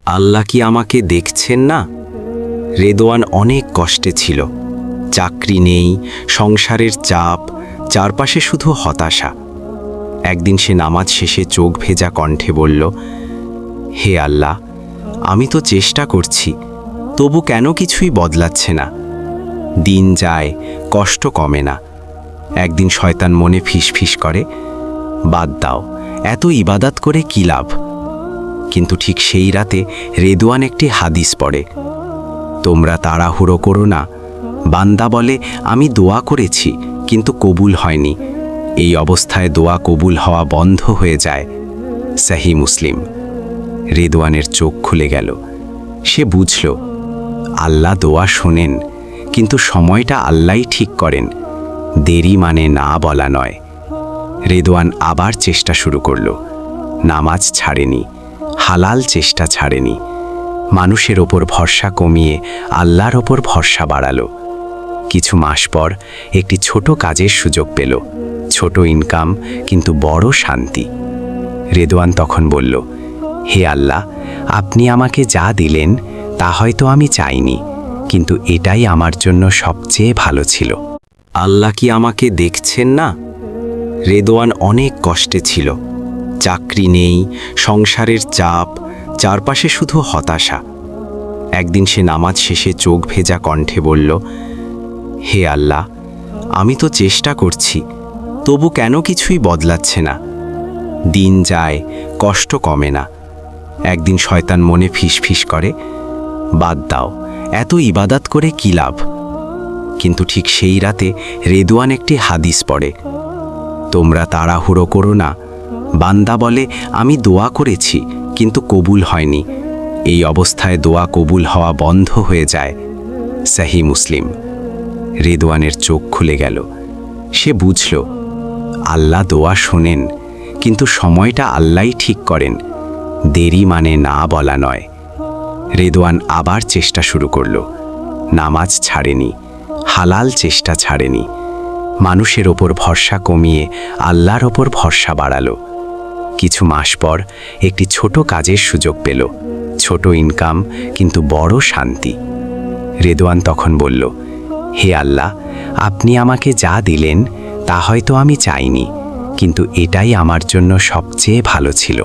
আল্লাহ কি আমাকে দেখছেন না? রেদওয়ান অনেক কষ্টে ছিল। চাকরি নেই, সংসারের চাপ, চারপাশে শুধু হতাশা। একদিন সে নামাজ শেষে চোখ ভেজা কণ্ঠে বলল, হে আল্লাহ, আমি তো চেষ্টা করছি, তবু কেন কিছুই বদলাচ্ছে না? দিন যায়, কষ্ট কমে না। একদিন শয়তান মনে ফিসফিস করে, বাদ দাও, এত ইবাদত করে কি লাভ? কিন্তু ঠিক সেই রাতে রেদওয়ান একটি হাদিস পড়ে, তোমরা তাড়াহুড়ো করো না। বান্দা বলে, আমি দোয়া করেছি কিন্তু কবুল হয়নি। এই অবস্থায় দোয়া কবুল হওয়া বন্ধ হয়ে যায়। সহি মুসলিম। রেদওয়ানের চোখ খুলে গেল। সে বুঝল, আল্লাহ দোয়া শোনেন, কিন্তু সময়টা আল্লাহই ঠিক করেন। দেরি মানে না বলা নয়। রেদওয়ান আবার চেষ্টা শুরু করল। নামাজ ছাড়েনি, হালাল চেষ্টা ছাড়েনি। মানুষের ওপর ভরসা কমিয়ে আল্লাহর ওপর ভরসা বাড়ালো। কিছু মাস পর একটি ছোট কাজের সুযোগ পেল। ছোট ইনকাম, কিন্তু বড় শান্তি। রেদওয়ান তখন বলল, হে আল্লাহ, আপনি আমাকে যা দিলেন তা হয়তো আমি চাইনি, কিন্তু এটাই আমার জন্য সবচেয়ে ভালো ছিল। আল্লাহ কি আমাকে দেখছেন না? রেদওয়ান অনেক কষ্টে ছিল। চাকরি নেই, সংসারের চাপ, চারপাশে শুধু হতাশা। একদিন সে নামাজ শেষে চোখ ভেজা কণ্ঠে বলল, হে আল্লাহ, আমি তো চেষ্টা করছি, তবু কেন কিছুই বদলাচ্ছে না? দিন যায়, কষ্ট কমে না। একদিন শয়তান মনে ফিসফিস করে, বাদ দাও, এত ইবাদত করে কি লাভ? কিন্তু ঠিক সেই রাতে রেদওয়ান একটি হাদিস পড়ে, তোমরা তাড়াহুড়ো করো না। বান্দা বলে, আমি দোয়া করেছি কিন্তু কবুল হয়নি। এই অবস্থায় দোয়া কবুল হওয়া বন্ধ হয়ে যায়। সহি মুসলিম। রেদওয়ানের চোখ খুলে গেল। সে বুঝল, আল্লাহ দোয়া শোনেন, কিন্তু সময়টা আল্লাহই ঠিক করেন। দেরি মানে না বলা নয়। রেদওয়ান আবার চেষ্টা শুরু করল। নামাজ ছাড়েনি, হালাল চেষ্টা ছাড়েনি। মানুষের ওপর ভরসা কমিয়ে আল্লাহর ওপর ভরসা বাড়ালো। কিছু মাস পর একটি ছোট কাজের সুযোগ পেল। ছোট ইনকাম, কিন্তু বড় শান্তি। রেদওয়ান তখন বলল, হে আল্লাহ, আপনি আমাকে যা দিলেন তা হয়তো আমি চাইনি, কিন্তু এটাই আমার জন্য সবচেয়ে ভালো ছিল।